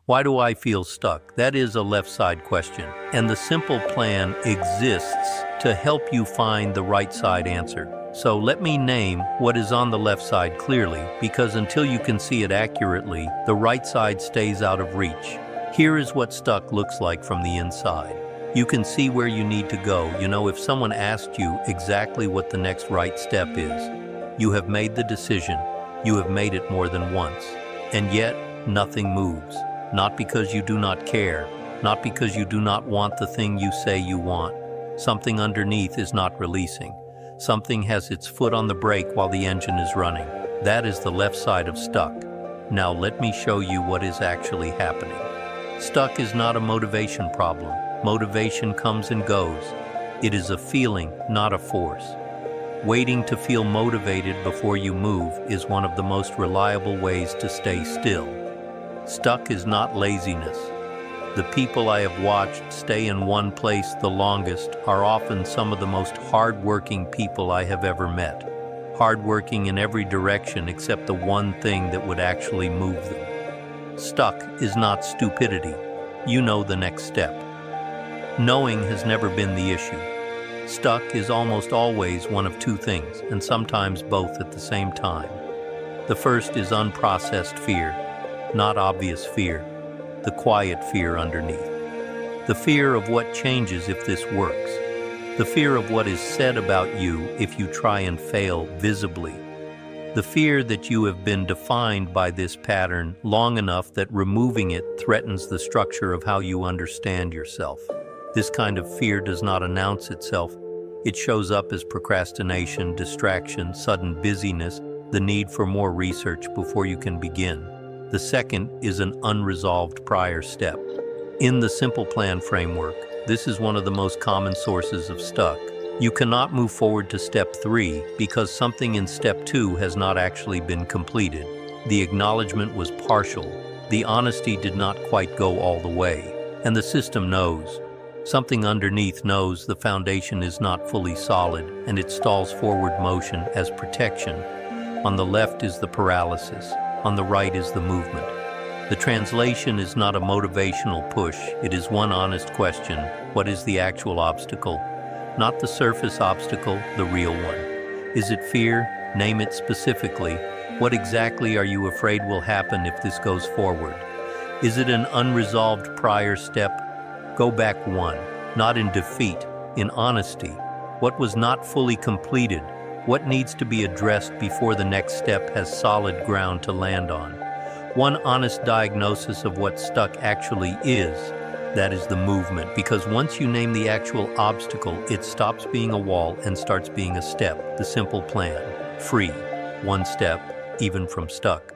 Why do I feel stuck? That is a left side question. And the simple plan exists to help you find the right side answer. So let me name what is on the left side clearly, because until you can see it accurately, the right side stays out of reach. Here is what stuck looks like from the inside. You can see where you need to go. You know, if someone asked you exactly what the next right step is, you have made the decision. You have made it more than once. And yet, nothing moves. Not because you do not care, not because you do not want the thing you say you want. Something underneath is not releasing. Something has its foot on the brake while the engine is running. That is the left side of stuck. Now let me show you what is actually happening. Stuck is not a motivation problem. Motivation comes and goes. It is a feeling, not a force. Waiting to feel motivated before you move is one of the most reliable ways to stay still. Stuck is not laziness. The people I have watched stay in one place the longest are often some of the most hard-working people I have ever met. Hard-working in every direction except the one thing that would actually move them. Stuck is not stupidity. You know the next step. Knowing has never been the issue. Stuck is almost always one of two things, and sometimes both at the same time. The first is unprocessed fear, not obvious fear, the quiet fear underneath. The fear of what changes if this works. The fear of what is said about you if you try and fail visibly. The fear that you have been defined by this pattern long enough that removing it threatens the structure of how you understand yourself. This kind of fear does not announce itself. It shows up as procrastination, distraction, sudden busyness, the need for more research before you can begin. The second is an unresolved prior step. In the simple plan framework, this is one of the most common sources of stuck. You cannot move forward to step 3 because something in step 2 has not actually been completed. The acknowledgement was partial. The honesty did not quite go all the way. And the system knows. Something underneath knows the foundation is not fully solid, and it stalls forward motion as protection. On the left is the paralysis. On the right is the movement. The translation is not a motivational push. It is one honest question. What is the actual obstacle? Not the surface obstacle, the real one. Is it fear? Name it specifically. What exactly are you afraid will happen if this goes forward? Is it an unresolved prior step? Go back one, not in defeat, in honesty. What was not fully completed? What needs to be addressed before the next step has solid ground to land on? One honest diagnosis of what stuck actually is, that is the movement, because once you name the actual obstacle, it stops being a wall and starts being a step, the simple plan. Free, one step, even from stuck.